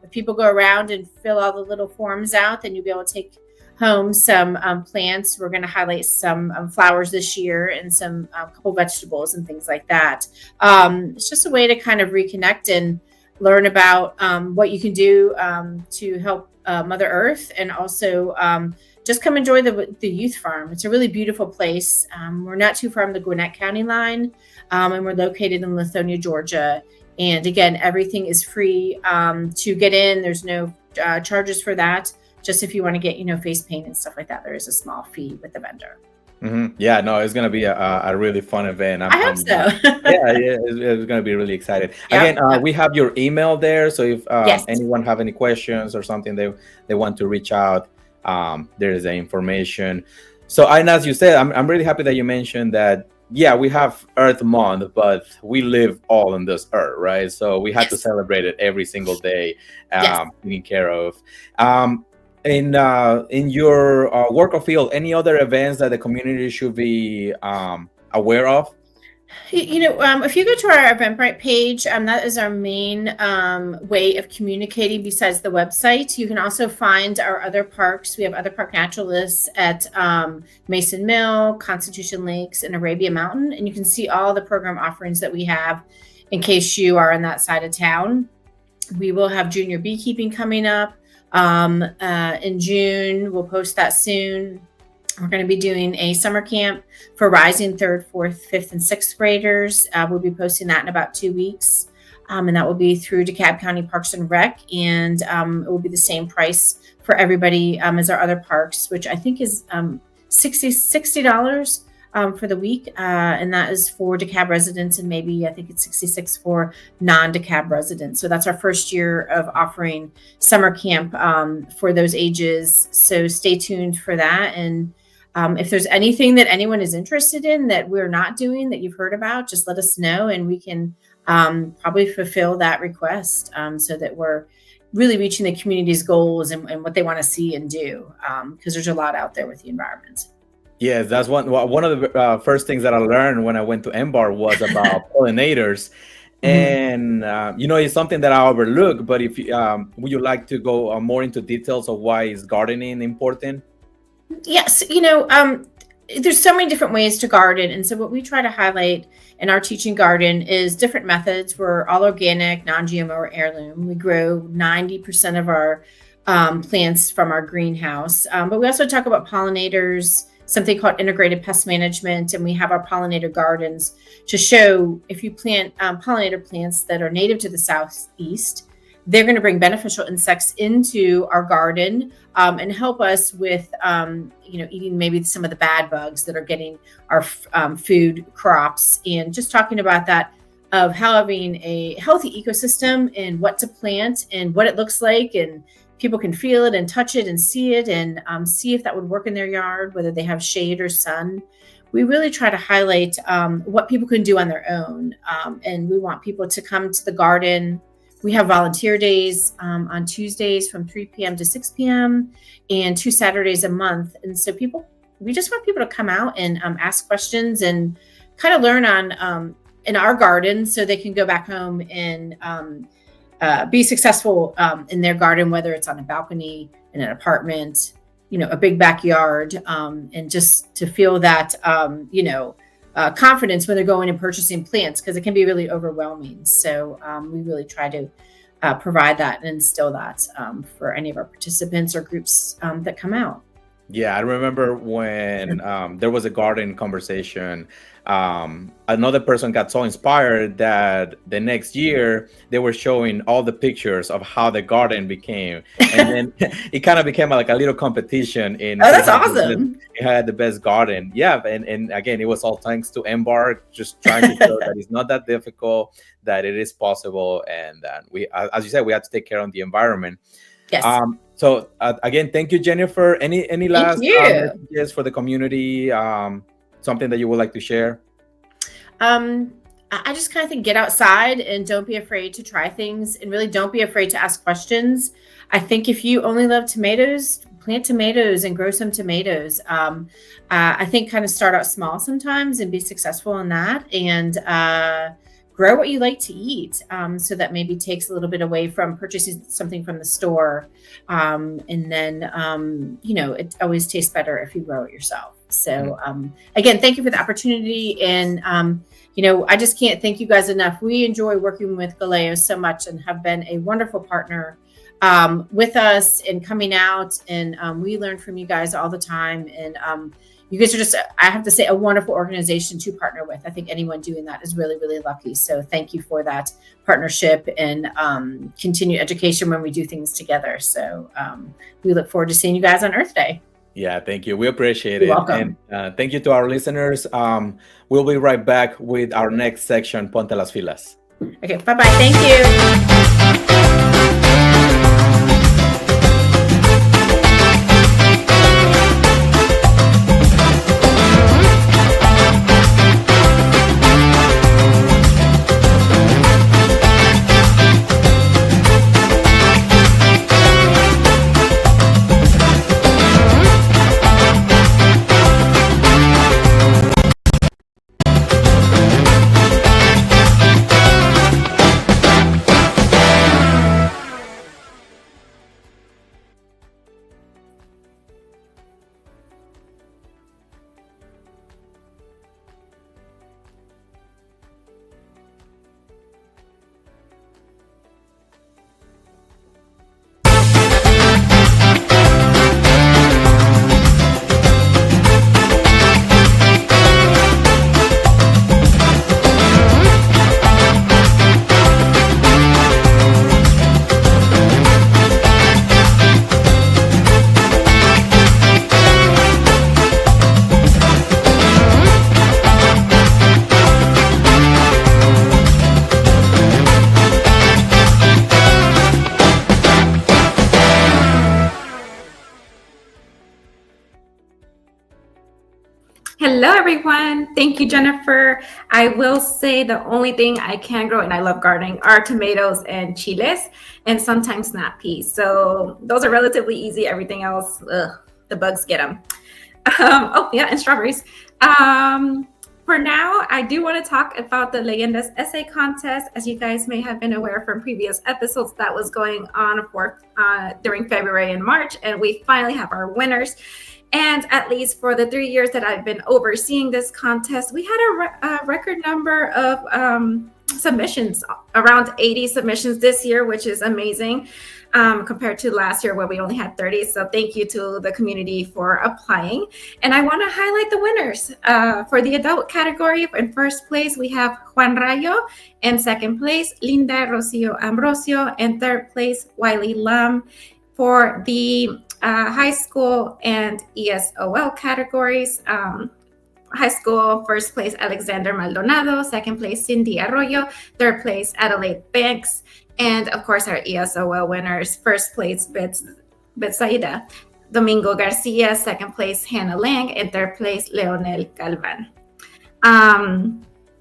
if people go around and fill all the little forms out, then you'll be able to take home some plants. We're going to highlight some flowers this year and some couple vegetables and things like that. It's just a way to kind of reconnect and learn about what you can do to help Mother Earth, and also just come enjoy the youth farm. It's a really beautiful place. We're not too far from the Gwinnett County line, and we're located in Lithonia, Georgia. And again, everything is free to get in. There's no charges for that. Just if you want to get, face paint and stuff like that, there is a small fee with the vendor.
Mm-hmm. Yeah, no, it's gonna be a really fun event.
I hope so.
It's gonna be really excited. Yep. Again, we have your email there, so if anyone have any questions or something they want to reach out, there is the information. So, and as you said, I'm really happy that you mentioned that. Yeah, we have Earth Month, but we live all on this earth, right? So we had to celebrate it every single day, taking care of. In your work or field, any other events that the community should be aware of?
If you go to our Eventbrite page, that is our main way of communicating besides the website. You can also find our other parks. We have other park naturalists at Mason Mill, Constitution Lakes, and Arabia Mountain. And you can see all the program offerings that we have in case you are on that side of town. We will have junior beekeeping coming up in June. We'll post that soon. We're going to be doing a summer camp for rising 3rd, 4th, 5th, and 6th graders. We'll be posting that in about 2 weeks. And that will be through DeKalb County Parks and Rec. And it will be the same price for everybody as our other parks, which I think is $60 for the week. And that is for DeKalb residents, and maybe I think it's $66 for non-DeKalb residents. So that's our first year of offering summer camp for those ages. So stay tuned for that. And if there's anything that anyone is interested in that we're not doing that you've heard about, just let us know, and we can probably fulfill that request so that we're really reaching the community's goals and what they want to see and do, because there's a lot out there with the environment.
Yes, that's one of the first things that I learned when I went to MBAR was about pollinators. And it's something that I overlook. But if would you like to go more into details of why is gardening important?
Yes, there's so many different ways to garden, and so what we try to highlight in our teaching garden is different methods. We're all organic, non-GMO, or heirloom. We grow 90% of our plants from our greenhouse, but we also talk about pollinators, something called integrated pest management, and we have our pollinator gardens to show if you plant pollinator plants that are native to the Southeast, they're going to bring beneficial insects into our garden and help us with, eating maybe some of the bad bugs that are getting our food crops. And just talking about that, of having a healthy ecosystem and what to plant and what it looks like, and people can feel it and touch it and see it, and see if that would work in their yard, whether they have shade or sun. We really try to highlight what people can do on their own. And we want people to come to the garden. We have volunteer days on Tuesdays from 3 p.m. to 6 p.m. and 2 Saturdays a month. And so we just want people to come out and ask questions and kind of learn on in our garden, so they can go back home and be successful in their garden, whether it's on a balcony, in an apartment, a big backyard, and just to feel that, confidence when they're going and purchasing plants, because it can be really overwhelming. So we really try to provide that and instill that for any of our participants or groups that come out.
Yeah, I remember when there was a garden conversation. Another person got so inspired that the next year they were showing all the pictures of how the garden became, and then it kind of became like a little competition in
that's awesome.
It had the best garden. Yeah, and again, it was all thanks to Embark, just trying to show that it's not that difficult, that it is possible, and that we, as you said, we have to take care of the environment.
Yes.
So again, thank you, Jennifer. Any last messages for the community? Something that you would like to share?
I just kind of think get outside and don't be afraid to try things, and really don't be afraid to ask questions. I think if you only love tomatoes, plant tomatoes and grow some tomatoes. I think kind of start out small sometimes and be successful in that, and grow what you like to eat, so that maybe takes a little bit away from purchasing something from the store. And then, it always tastes better if you grow it yourself. So again, thank you for the opportunity. And, I just can't thank you guys enough. We enjoy working with Galeo so much and have been a wonderful partner with us and coming out. And we learn from you guys all the time. And you guys are just, I have to say, a wonderful organization to partner with. I think anyone doing that is really, really lucky. So thank you for that partnership and continued education when we do things together. So we look forward to seeing you guys on Earth Day.
Yeah, thank you. We appreciate it.
You're welcome.
And thank you to our listeners. We'll be right back with our next section, Ponte las Filas.
Okay, bye-bye. Thank you.
Hello, everyone. Thank you, Jennifer. I will say the only thing I can grow, and I love gardening, are tomatoes and chiles, and sometimes snap peas. So those are relatively easy. Everything else, the bugs get them. Oh, yeah, and strawberries. For now, I do want to talk about the Leyendas essay contest. As you guys may have been aware from previous episodes, that was going on during February and March, and we finally have our winners. And at least for the 3 years that I've been overseeing this contest, we had a record number of submissions, around 80 submissions this year, which is amazing compared to last year where we only had 30. So thank you to the community for applying. And I want to highlight the winners. For the adult category, in first place, we have Juan Rayo. In second place, Linda Rocio Ambrosio. And third place, Wiley Lam. For the high school and ESOL categories, high school, first place, Alexander Maldonado. Second place, Cindy Arroyo. Third place, Adelaide Banks. And of course, our ESOL winners, first place, Betsaida Domingo Garcia. Second place, Hannah Lang. And third place, Leonel Galvan.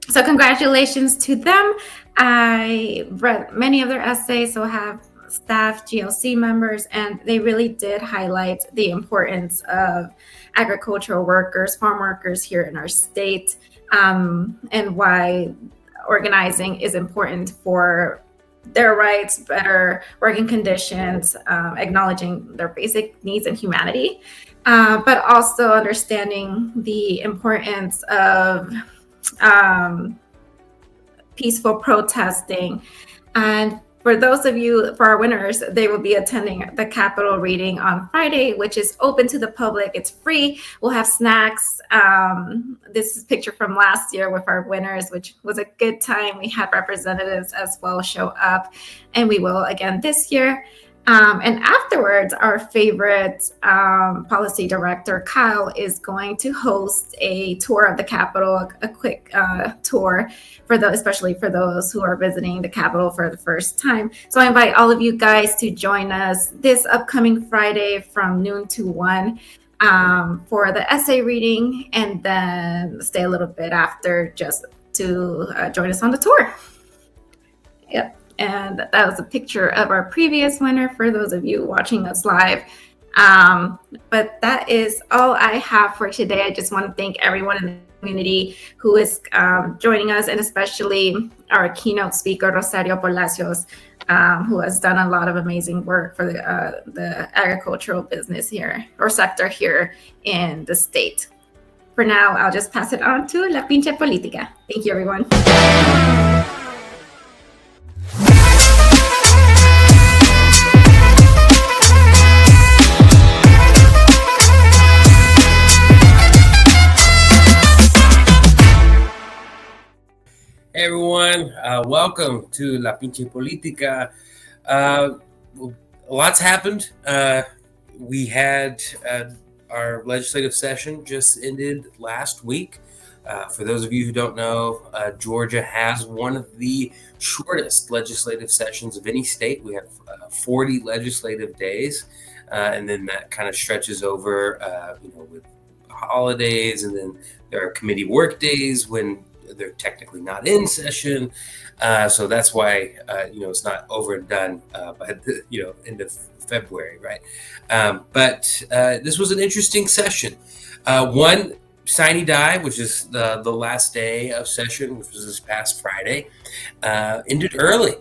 So congratulations to them. I read many of their essays, so I have staff, GLC members, and they really did highlight the importance of agricultural workers, farm workers here in our state, and why organizing is important for their rights, better working conditions, acknowledging their basic needs and humanity, but also understanding the importance of peaceful protesting. And for those of you, for our winners, they will be attending the Capitol reading on Friday, which is open to the public. It's free. We'll have snacks. This is a picture from last year with our winners, which was a good time. We had representatives as well show up, and we will again this year. And afterwards, our favorite policy director, Kyle, is going to host a tour of the Capitol, a quick tour for those, especially for those who are visiting the Capitol for the first time. So I invite all of you guys to join us this upcoming Friday from noon to 1 for the essay reading, and then stay a little bit after just to join us on the tour. Yep. And that was a picture of our previous winner for those of you watching us live. But that is all I have for today. I just want to thank everyone in the community who is joining us, and especially our keynote speaker, Rosario Palacios, who has done a lot of amazing work for the agricultural business here, or sector here in the state. For now, I'll just pass it on to La Pinche Política. Thank you, everyone.
Hey everyone, welcome to La Pinche Política. Lots happened. We had our legislative session just ended last week. For those of you who don't know, Georgia has one of the shortest legislative sessions of any state. We have 40 legislative days, and then that kind of stretches over, with holidays, and then there are committee work days when they're technically not in session, so that's why it's not over and done by the end of February, right? But this was an interesting session. One sine die, which is the last day of session, which was this past Friday, ended early.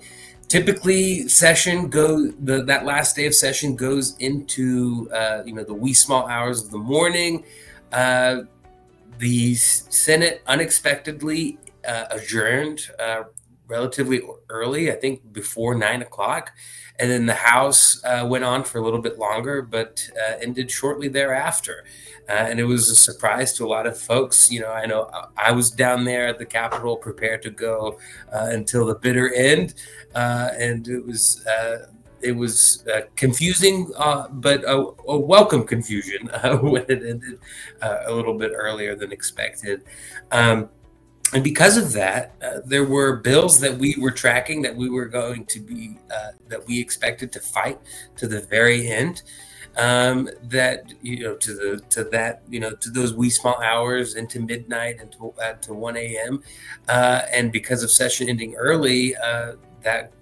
Typically, that last day of session goes into the wee small hours of the morning. The Senate unexpectedly adjourned relatively early, I think before 9 o'clock. And then the House went on for a little bit longer, but ended shortly thereafter. And it was a surprise to a lot of folks. I know I was down there at the Capitol prepared to go until the bitter end. And it was confusing, but a welcome confusion when it ended a little bit earlier than expected. And because of that, there were bills that we were tracking that we were going to be, that we expected to fight to the very end. that to those wee small hours into midnight and to 1 a.m. And because of session ending early, that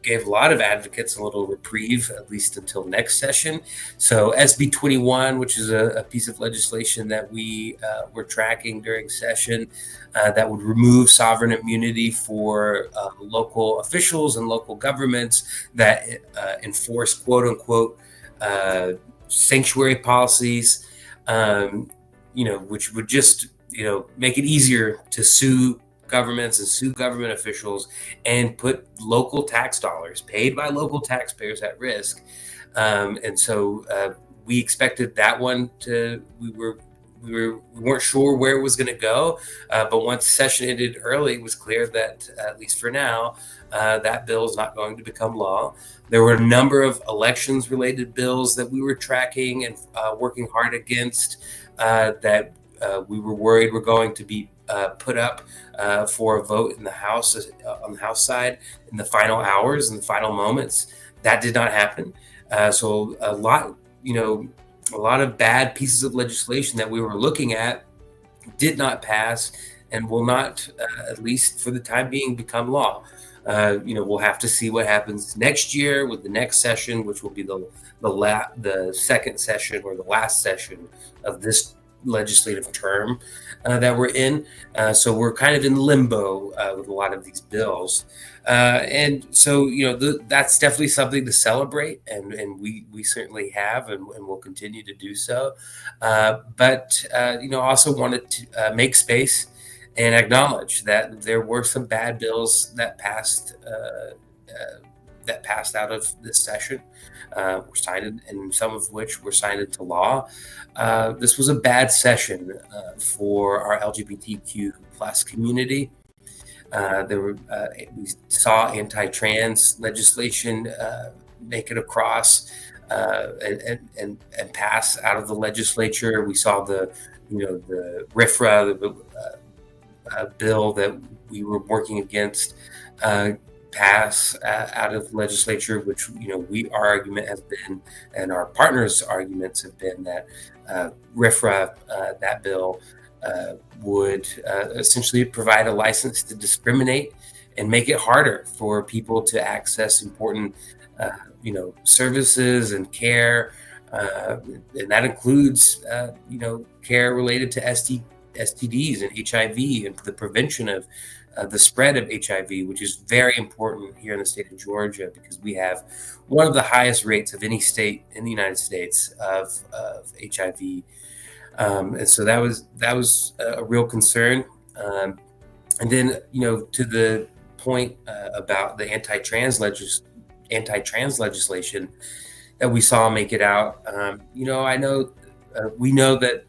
gave a lot of advocates a little reprieve, at least until next session. So SB 21, which is a piece of legislation that we were tracking during session, that would remove sovereign immunity for local officials and local governments that enforce quote unquote sanctuary policies, which would just make it easier to sue governments and sue government officials and put local tax dollars paid by local taxpayers at risk. And so we expected that one we weren't sure where it was going to go. But once session ended early, it was clear that, at least for now, that bill is not going to become law. There were a number of elections related bills that we were tracking and working hard against that we were worried were going to be put up for a vote in the House, on the House side, in the final hours and the final moments. That did not happen. So a lot of bad pieces of legislation that we were looking at did not pass and will not, at least for the time being, become law. We'll have to see what happens next year with the next session, which will be the second session or the last session of this legislative term that we're in. So we're kind of in limbo with a lot of these bills. And so, that's definitely something to celebrate. And we certainly have and will continue to do so. But also wanted to make space and acknowledge that there were some bad bills that passed out of this session, were signed, and some of which were signed into law. This was a bad session for our LGBTQ plus community. We saw anti-trans legislation make it across and pass out of the legislature. We saw the RFRA, bill that we were working against, pass out of the legislature, which our argument has been, and our partners' arguments have been, that RFRA, that bill, would essentially provide a license to discriminate and make it harder for people to access important services and care, and that includes care related to STDs and HIV and the prevention of the spread of HIV, which is very important here in the state of Georgia, because we have one of the highest rates of any state in the United States of HIV. And so that was a real concern. And then, to the point about the anti-trans legislation that we saw make it out, we know that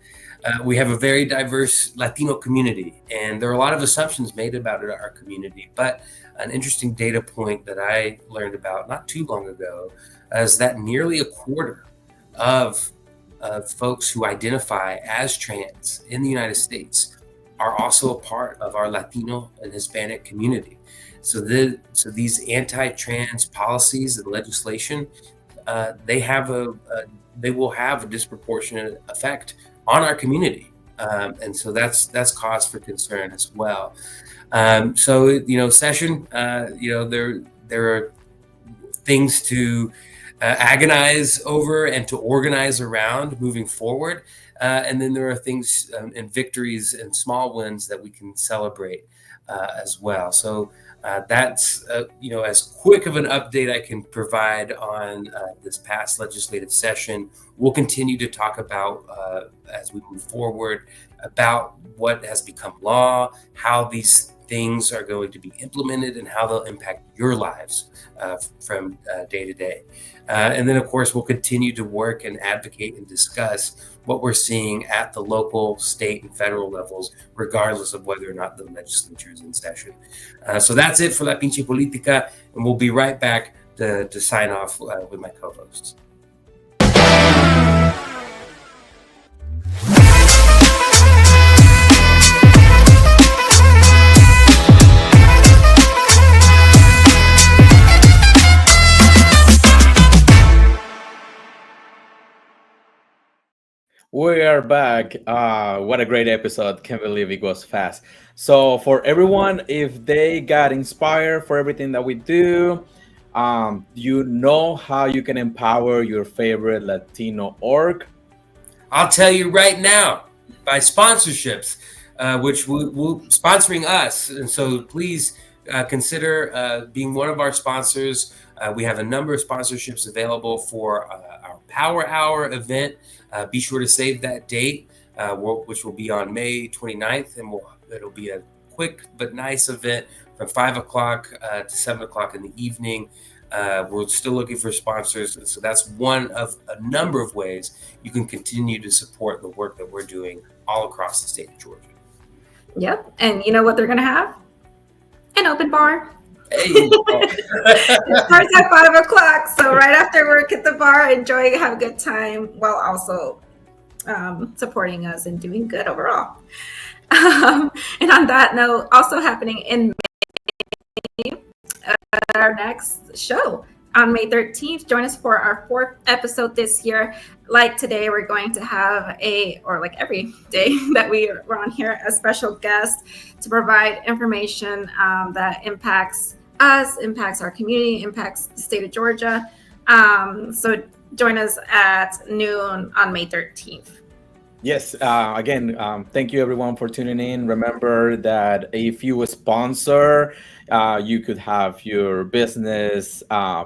we have a very diverse Latino community, and there are a lot of assumptions made about our community. But an interesting data point that I learned about not too long ago is that nearly a quarter of folks who identify as trans in the United States are also a part of our Latino and Hispanic community. So these anti-trans policies and legislation, they will have a disproportionate effect on our community, and so that's cause for concern as well. Session, there are things to agonize over and to organize around moving forward, and then there are things and victories and small wins that we can celebrate as well. So that's as quick of an update I can provide on this past legislative session. We'll continue to talk about as we move forward about what has become law, how these things are going to be implemented, and how they'll impact your lives from day to day. And then, of course, we'll continue to work and advocate and discuss what we're seeing at the local, state, and federal levels, regardless of whether or not the legislature is in session. So that's it for La Pinche Politica, and we'll be right back to sign off with my co-hosts.
we are back. What a great episode. Can't believe it goes fast. So, for everyone, if they got inspired for everything that we do, you know how you can empower your favorite Latino org?
I'll tell you right now, by sponsorships, which will sponsoring us. And so please consider being one of our sponsors. We have a number of sponsorships available for our Power Hour event. Be sure to save that date, which will be on May 29th. And it'll be a quick but nice event from 5 o'clock to 7 o'clock in the evening. We're still looking for sponsors. And so that's one of a number of ways you can continue to support the work that we're doing all across the state of Georgia.
Yep. And you know what they're going to have? An open bar.
Hey,
It starts at 5 o'clock. So right after work at the bar, enjoy, have a good time while also supporting us and doing good overall. And on that note, also happening in May, our next show on May 13th. Join us for our 4th episode this year. Like today, we're going to have like every day that we're on here, a special guest to provide information that impacts us, impacts our community, impacts the state of Georgia. So join us at noon on May 13th.
Yes. Again, thank you everyone for tuning in. Remember that if you sponsor, you could have your business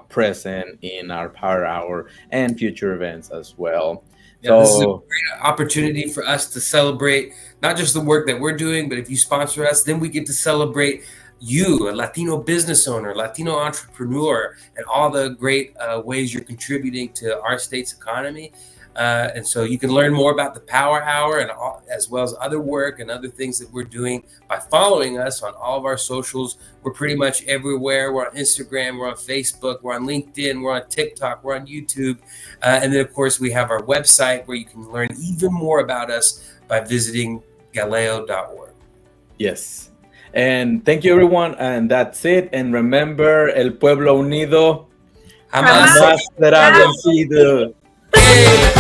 present in our Power Hour and future events as well.
Yeah, this is a great opportunity for us to celebrate not just the work that we're doing, but if you sponsor us, then we get to celebrate you, a Latino business owner, Latino entrepreneur, and all the great ways you're contributing to our state's economy. And so you can learn more about the Power Hour and as well as other work and other things that we're doing by following us on all of our socials. We're pretty much everywhere. We're on Instagram, we're on Facebook, we're on LinkedIn, we're on TikTok, we're on YouTube. And then, of course, we have our website where you can learn even more about us by visiting galeo.org.
Yes. And thank you, everyone. And that's it. And remember, El Pueblo Unido
Jamás
será vencido.
Hey.